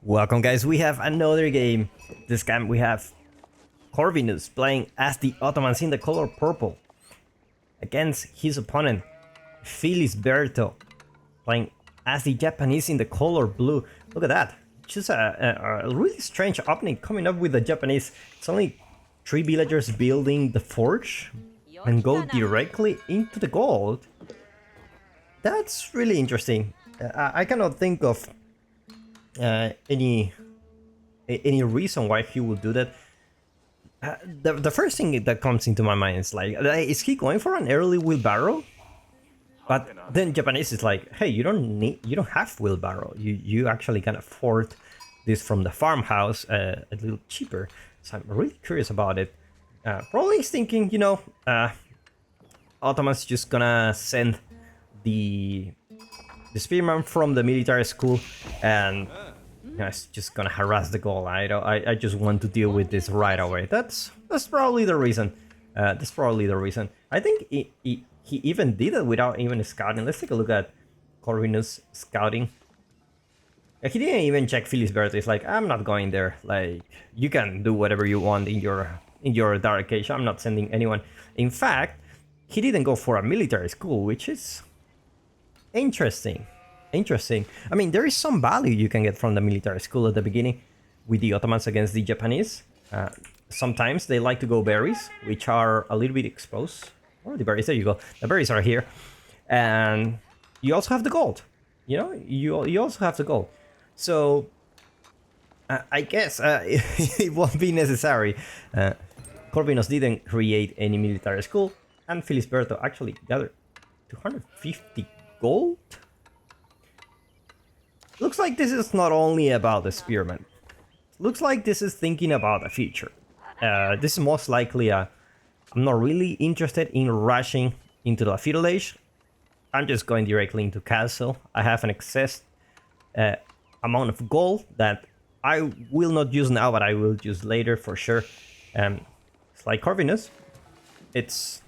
Welcome guys, we have another game. This time we have Corvinus playing as the Ottomans in the color purple against his opponent Filisberto playing as the Japanese in the color blue. Look at that, just a really strange opening coming up with the Japanese. It's only 3 villagers building the forge and go directly into the gold. That's really interesting. I cannot think of any reason why he would do that. The first thing that comes into my mind is like, is he going for an early wheelbarrow? But then Japanese is like, hey, you don't have wheelbarrow. You actually can afford this from the farmhouse a little cheaper. So I'm really curious about it. Probably he's thinking, you know, Ottomans just gonna send the spearman from the military school and it's just gonna harass the goal. I just want to deal with this right away. That's probably the reason. That's probably the reason. I think he even did it without even scouting. Let's take a look at Corvinus scouting. He didn't even check Filisberto. It's like, I'm not going there. Like, you can do whatever you want in your dark age. I'm not sending anyone. In fact, he didn't go for a military school, which is interesting. I mean, there is some value you can get from the military school at the beginning with the Ottomans against the Japanese. Sometimes they like to go berries, which are a little bit exposed. Oh, the berries, there you go. The berries are here. And you also have the gold. You know, you also have the gold. So, I guess it won't be necessary. Corvinus didn't create any military school. And Filisberto actually gathered 250 gold. Looks like this is not only about the spearman. Looks like this is thinking about the future. This is most likely I'm not really interested in rushing into the Feudal Age. I'm just going directly into castle. I have an excess amount of gold that I will not use now, but I will use later for sure. It's like Corvinus. It's,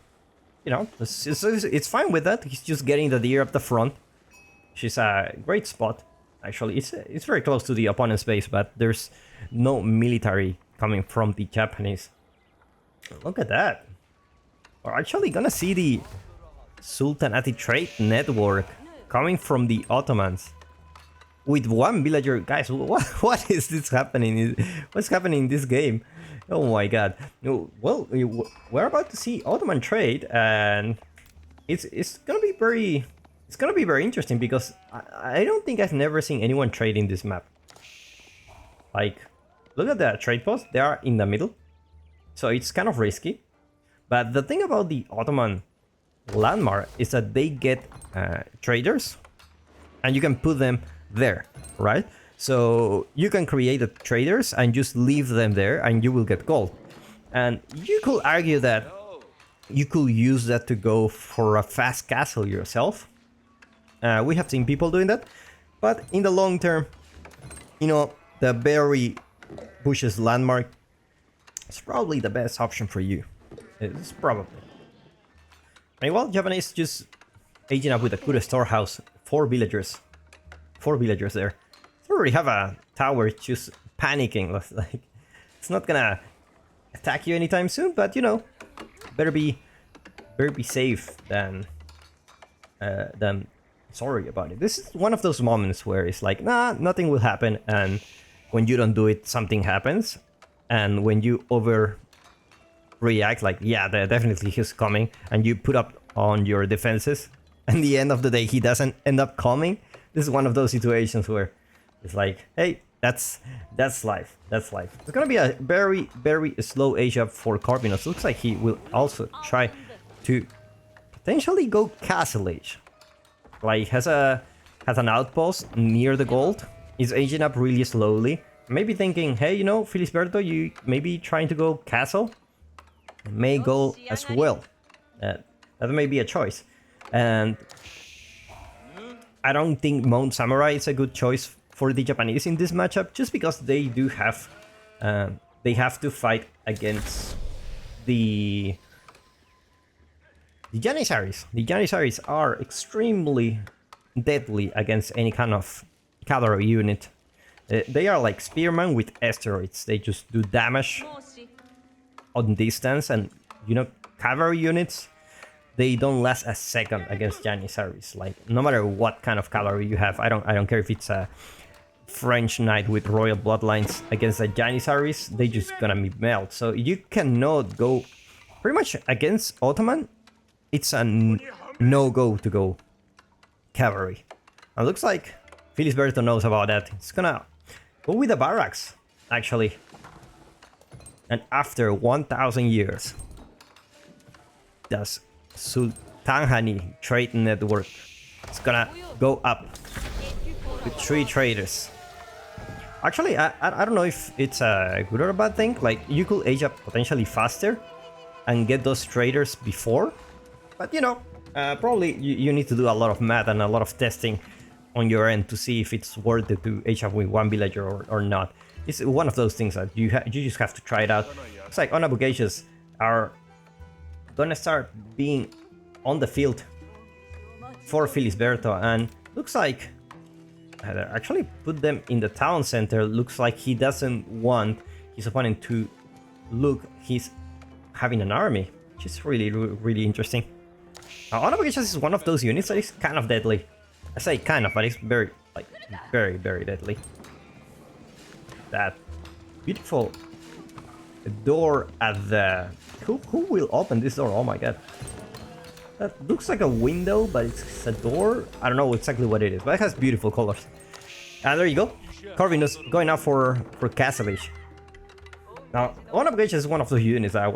you know, it's fine with that. He's just getting the deer up the front. She's a great spot. Actually, it's very close to the opponent's base, but there's no military coming from the Japanese. Look at that. We're actually gonna see the Sultanate trade network coming from the Ottomans. With one villager, guys, what is this happening? What's happening in this game? Oh my god. Well, we're about to see Ottoman trade, and it's gonna be very... It's gonna be very interesting because I don't think I've never seen anyone trade in this map. Like, look at the trade posts, they are in the middle. So it's kind of risky. But the thing about the Ottoman landmark is that they get traders and you can put them there, right? So you can create the traders and just leave them there and you will get gold. And you could argue that you could use that to go for a fast castle yourself. We have seen people doing that, but in the long term, you know, the berry bushes landmark is probably the best option for you. It's probably. Meanwhile, Japanese just aging up with a good storehouse. 4 villagers there. They already have a tower just panicking. Like, it's not gonna attack you anytime soon, but you know, better be safe than sorry about it. This is one of those moments where it's like, nah, nothing will happen, and when you don't do it, something happens. And when you overreact, like, yeah, definitely he's coming, and you put up on your defenses, and the end of the day he doesn't end up coming. This is one of those situations where it's like, hey, that's life. That's life. It's gonna be a very, very slow age up for Corvinus. Looks like he will also try to potentially go castle age. Like, has an outpost near the gold. Is aging up really slowly. Maybe thinking, hey, you know, Filisberto, you maybe trying to go castle may go as well. That may be a choice. And I don't think Mount Samurai is a good choice for the Japanese in this matchup, just because they do have they have to fight against the Janissaries. The Janissaries are extremely deadly against any kind of cavalry unit. They are like spearmen with asteroids. They just do damage on distance, and you know, cavalry units, they don't last a second against Janissaries. Like, no matter what kind of cavalry you have, I don't care if it's a French knight with royal bloodlines against the Janissaries, they just gonna be melt. So you cannot go pretty much against Ottoman. It's a no-go to go cavalry. And looks like Filisberto knows about that. It's gonna go with the barracks, actually. And after 1,000 years, the Sultanhani trade network is gonna go up with 3 traders. Actually, I don't know if it's a good or a bad thing. Like, you could age up potentially faster and get those traders before. But, you know, probably you need to do a lot of math and a lot of testing on your end to see if it's worth it to age up with one villager or not. It's one of those things that you just have to try it out. It's like Onabugacious are gonna start being on the field for Filisberto, and looks like actually put them in the town center. Looks like he doesn't want his opponent to look he's having an army, which is really interesting. Now, Onabugacious is one of those units that is kind of deadly. I say kind of, but it's very deadly. That beautiful door at the... Who will open this door? Oh my god. That looks like a window, but it's a door. I don't know exactly what it is, but it has beautiful colors. And there you go. Corvinus going out for Castlage. Now, Onabugacious is one of those units that I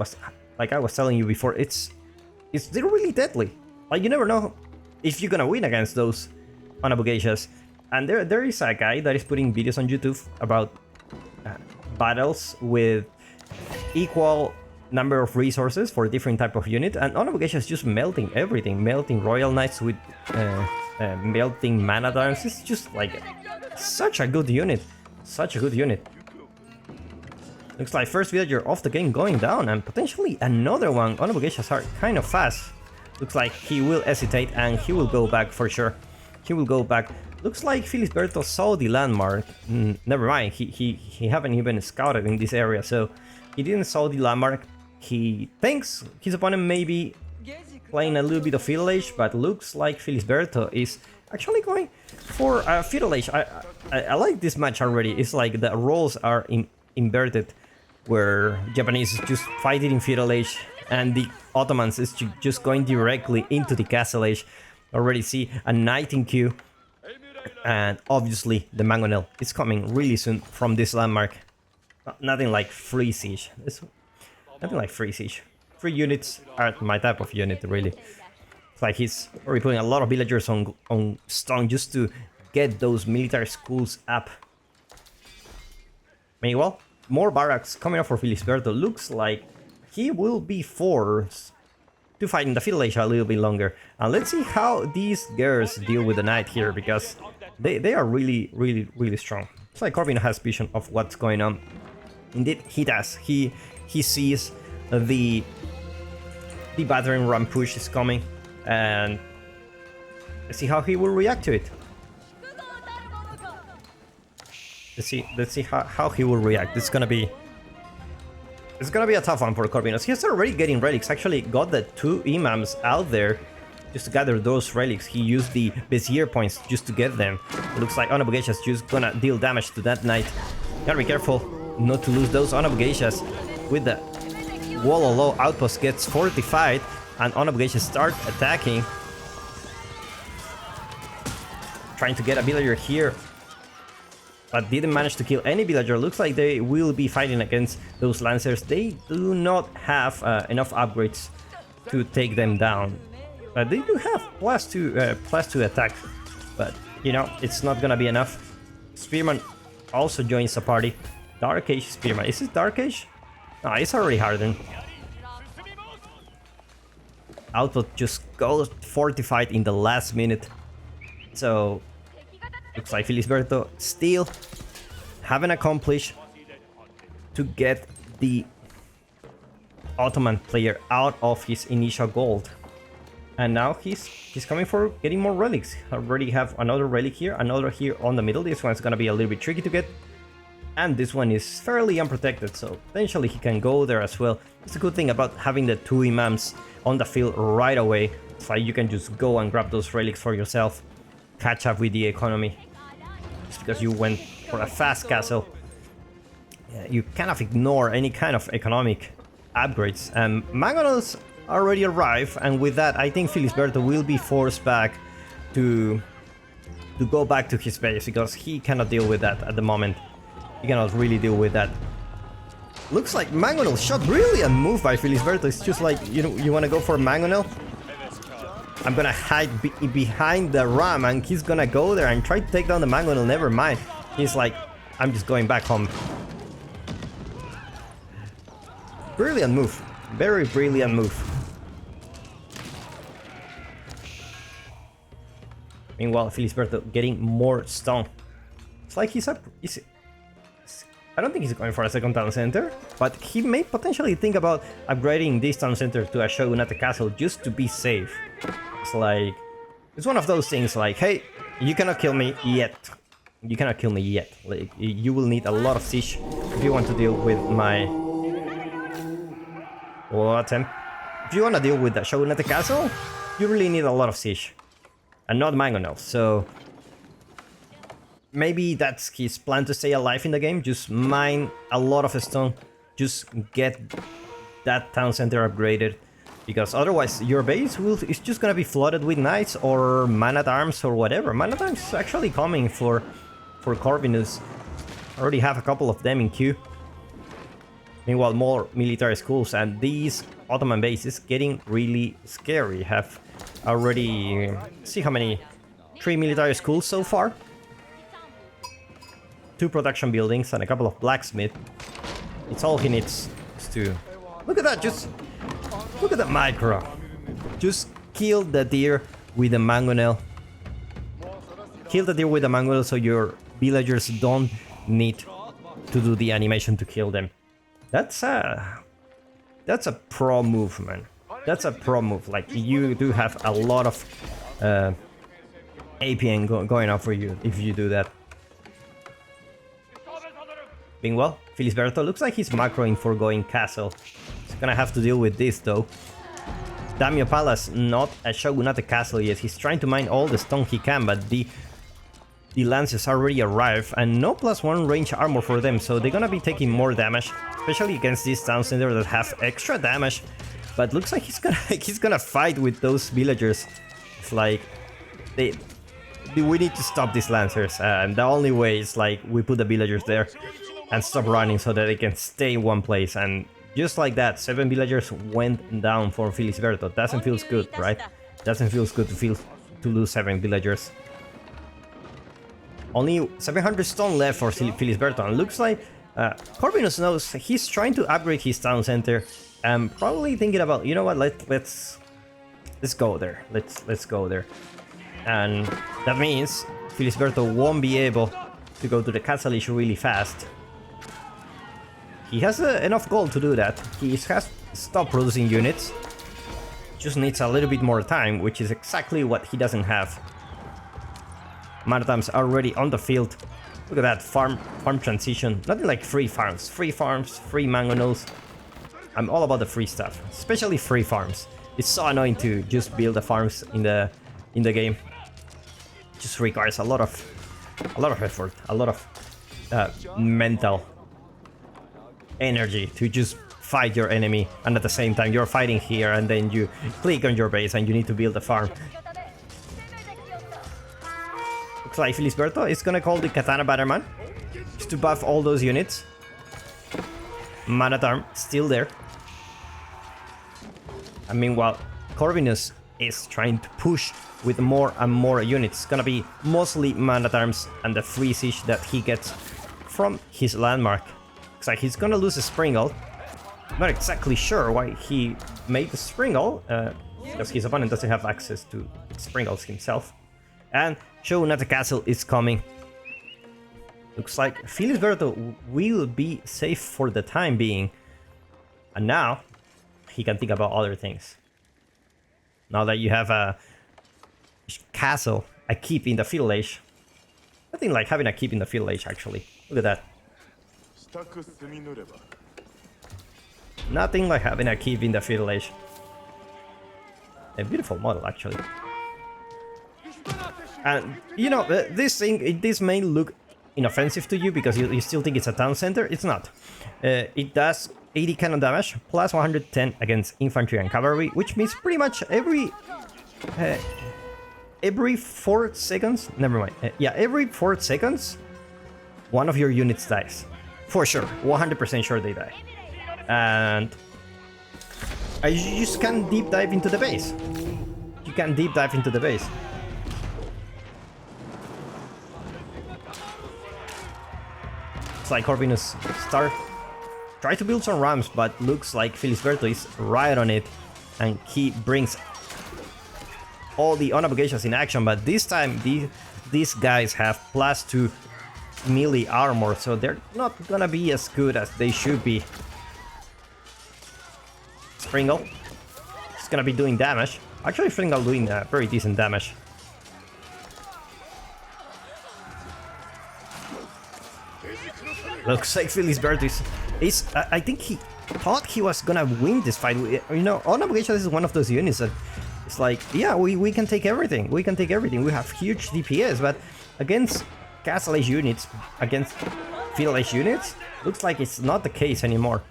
was telling you before. They're really deadly. Like, you never know if you're gonna win against those Onabugacious. And there is a guy that is putting videos on YouTube about battles with equal number of resources for different type of unit, and Onabugacious is just melting everything, melting Royal Knights with melting Mana Darms. It's just like such a good unit, Looks like first villager off the game going down, and potentially another one. Onabugacious are kind of fast. Looks like he will hesitate and he will go back for sure. He will go back. Looks like Filisberto saw the landmark. Never mind, he haven't even scouted in this area, so he didn't saw the landmark. He thinks his opponent may be playing a little bit of Feudal Age, but looks like Filisberto is actually going for Feudal Age. I like this match already. It's like the roles are inverted, where Japanese is just fighting in Feudal Age and the Ottomans is just going directly into the Castle Age. Already see a knight in queue, and obviously the mangonel is coming really soon from this landmark. Nothing like free siege. Nothing like free siege. Free units are my type of unit, really. It's like he's already putting a lot of villagers on stone just to get those military schools up. Meanwhile, more barracks coming up for Filisberto. Looks like he will be forced to fight in the Feudal Age a little bit longer. And let's see how these girls deal with the knight here, because they are really strong. It's like Corvino has vision of what's going on. Indeed, he does. He sees the battering ram push is coming, and let's see how he will react to it. Let's see how he will react. It's gonna be a tough one for Corvinus. He's already getting relics. Actually got the 2 imams out there just to gather those relics. He used the Bezier points just to get them. Looks like Onabugacious is just gonna deal damage to that knight. Gotta be careful not to lose those. Onabugacious with the Wololo outpost gets fortified, and Onabugacious start attacking. Trying to get a villager here, but didn't manage to kill any villager. Looks like they will be fighting against those lancers. They do not have enough upgrades to take them down. They do have +2 attack, but you know, it's not gonna be enough. Spearman also joins the party. Dark Age Spearman. Is it Dark Age? No, it's already hardened. Output just goes fortified in the last minute. So looks like Filisberto still haven't accomplished to get the Ottoman player out of his initial gold. And now he's coming for getting more relics. Already have another relic here, another here on the middle. This one's gonna be a little bit tricky to get. And this one is fairly unprotected, so potentially he can go there as well. It's a good thing about having the two imams on the field right away. It's like you can just go and grab those relics for yourself. Catch up with the economy. Just because you went for a fast castle. You kind of ignore any kind of economic upgrades. And mangonels already arrive, and with that I think Filisberto will be forced back to go back to his base, because he cannot deal with that at the moment. He cannot really deal with that. Looks like Mangonel shot. Brilliant move by Filisberto. It's just like, you want to go for Mangonel? I'm gonna hide behind the ram, and he's gonna go there and try to take down the Mangonel. Never mind. He's like, I'm just going back home. Brilliant move. Very brilliant move. Meanwhile, Filisberto getting more stone. It's like I don't think he's going for a second town center, but he may potentially think about upgrading this town center to a shogunate castle just to be safe. It's like, it's one of those things like, hey, you cannot kill me yet. You cannot kill me yet. Like, you will need a lot of siege if you want to deal with my... If you want to deal with the shogunate castle, you really need a lot of siege. And not mangonels, so... Maybe that's his plan to stay alive in the game. Just mine a lot of stone. Just get that town center upgraded. Because otherwise your base is just gonna be flooded with knights or man-at-arms or whatever. Man-at-arms is actually coming for Corvinus. I already have a couple of them in queue. Meanwhile, more military schools, and these Ottoman bases getting really scary. Have already... see how many... 3 military schools so far. 2 production buildings and a couple of blacksmith. It's all he needs to... Look at that, just... Look at that micro. Just kill the deer with a mangonel. Kill the deer with a mangonel so your villagers don't need to do the animation to kill them. That's a pro move, man. That's a pro move. Like, you do have a lot of APN going on for you if you do that. Meanwhile, Filisberto looks like he's macroing for going castle. He's gonna have to deal with this though. Daimyo Palace, not a shogunate castle yet. He's trying to mine all the stone he can, but the lances already arrived and no +1 range armor for them, so they're gonna be taking more damage, especially against this town center that have extra damage. But looks like he's gonna fight with those villagers. It's like we need to stop these lancers, and the only way is like we put the villagers there and stop running so that they can stay in one place. And just like that, 7 villagers went down for Filisberto. Doesn't feel good, right? Doesn't feel good to lose 7 villagers. Only 700 stone left for Filisberto, and looks like Corvinus knows he's trying to upgrade his town center and probably thinking about, you know what, let's go there. Let's go there. And that means Filisberto won't be able to go to the castle issue really fast. He has enough gold to do that. He has stopped producing units. Just needs a little bit more time, which is exactly what he doesn't have. Man-at-arms already on the field. Look at that farm transition. Nothing like free farms. Free farms, free mangonels. I'm all about the free stuff, especially free farms. It's so annoying to just build the farms in the game. It just requires a lot of effort, a lot of mental energy to just fight your enemy, and at the same time you're fighting here, and then you click on your base and you need to build a farm. Looks like Filisberto is gonna call the Katana Batterman just to buff all those units. Man-at-arm still there. And meanwhile, Corvinus is trying to push with more and more units. It's gonna be mostly man-at-arms and the free siege that he gets from his landmark. Looks like he's gonna lose a Springle. Not exactly sure why he made the Springle, because his opponent doesn't have access to Springles himself. And Shogunate Castle is coming. Looks like Filisberto will be safe for the time being. And now he can think about other things. Now that you have a castle, a keep in the Feudal Age. Nothing like having a keep in the Feudal Age, actually. Look at that. Nothing like having a keep in the Feudal Age. A beautiful model, actually. And, you know, this may look inoffensive to you because you still think it's a town center. It's not. It does 80 cannon damage, plus 110 against infantry and cavalry, which means pretty much every 4 seconds, never mind. Yeah, every 4 seconds, one of your units dies. For sure, 100% sure they die. And you just can't deep dive into the base. You can't deep dive into the base. It's like Corvinus try to build some rams, but looks like Filisberto is right on it, and he brings all the onobogations in action. But this time these guys have +2 melee armor, so they're not gonna be as good as they should be. Springle is gonna be doing damage. Actually, Springle doing very decent damage. Looks like Filisberto is I think he thought he was gonna win this fight. You know, Onobogations is one of those units that it's like, yeah, we can take everything. We can take everything. We have huge DPS, but against Castle Age units, against Feudal Age units, looks like it's not the case anymore.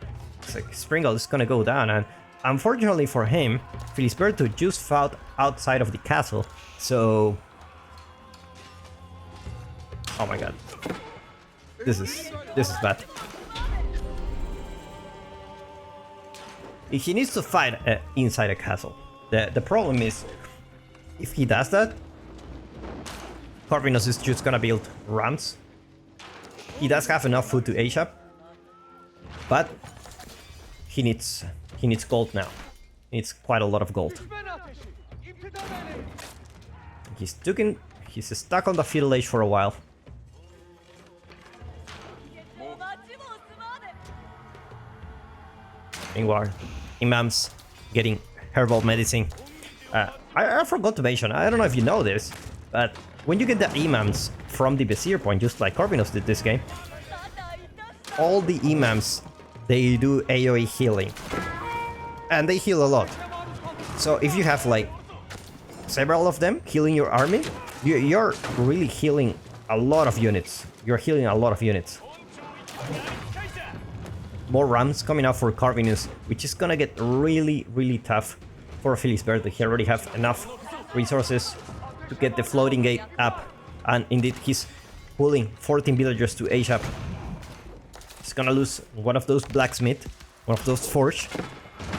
It's like Springle is gonna go down, and unfortunately for him, Filisberto just fought outside of the castle, so... Oh my god. This is bad. He needs to fight inside a castle. The problem is, if he does that, Corvinus is just gonna build rams. He does have enough food to age up, but he needs gold now. He needs quite a lot of gold. He's stuck on the Feudal Age for a while. Meanwhile, Imams getting herbal medicine. I forgot to mention, I don't know if you know this, but when you get the Imams from the Vizier point, just like Corvinus did this game, all the Imams, they do AoE healing. And they heal a lot. So if you have like several of them healing your army, you're really healing a lot of units. You're healing a lot of units. More rams coming out for Corvinus, which is gonna get really, really tough for Filisberto. He already have enough resources to get the floating gate up, and indeed he's pulling 14 villagers to age up. He's gonna lose one of those blacksmith, one of those forge.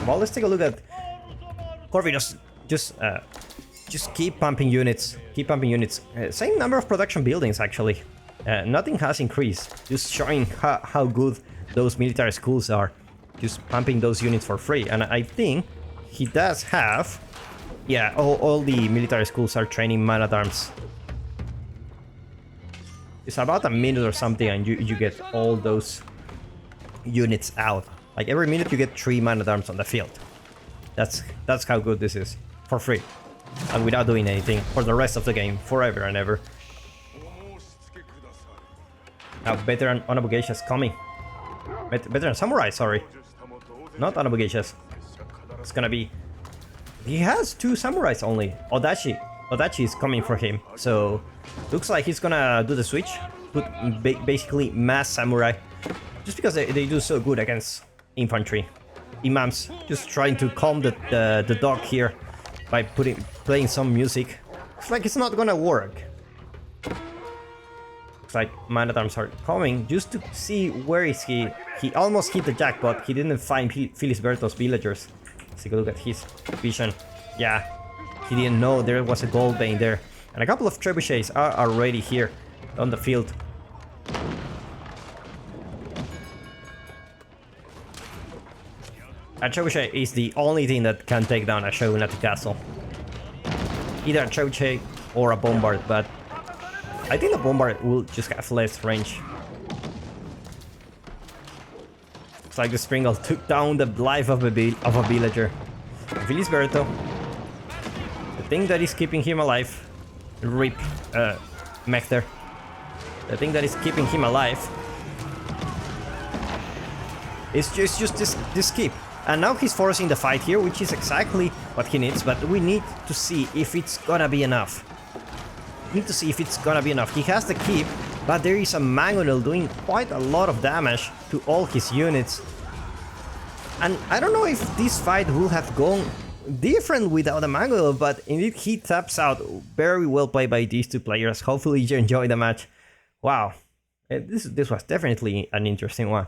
Well, let's take a look at Corvinus. Just keep pumping units, same number of production buildings actually. Nothing has increased, just showing how good those military schools are, just pumping those units for free. And I think he does have, yeah, all the military schools are training man-at-arms. It's about a minute or something and you get all those units out. Like every minute you get 3 man-at-arms on the field. That's how good this is, for free, and without doing anything for the rest of the game, forever and ever. Now veteran Onobogations coming. Veteran Samurai, sorry. Not Onobogations. It's gonna be... He has 2 samurais only. Odachi is coming for him. So, looks like he's gonna do the switch. Put basically mass samurai. Just because they do so good against infantry. Imams just trying to calm the dog here by playing some music. It's like it's not gonna work. Like man-at-arms are coming just to see where is he. He almost hit the jackpot. He didn't find Filisberto's villagers. Let's take a look at his vision. Yeah, he didn't know there was a gold vein there. And a couple of trebuchets are already here on the field. A trebuchet is the only thing that can take down a shogun at the castle. Either a trebuchet or a bombard, but I think the bombard will just have less range. It's like the Springle took down the life of a villager. Filisberto The thing that is keeping him alive. Rip, Mecter. The thing that is keeping him alive is just this keep. And now he's forcing the fight here, which is exactly what he needs, but we need to see if it's gonna be enough. We need to see if it's gonna be enough. He has the keep, but there is a mangonel doing quite a lot of damage to all his units. And I don't know if this fight would have gone different without a mangonel, but indeed he taps out. Very well played by these two players. Hopefully you enjoyed the match. Wow, this was definitely an interesting one.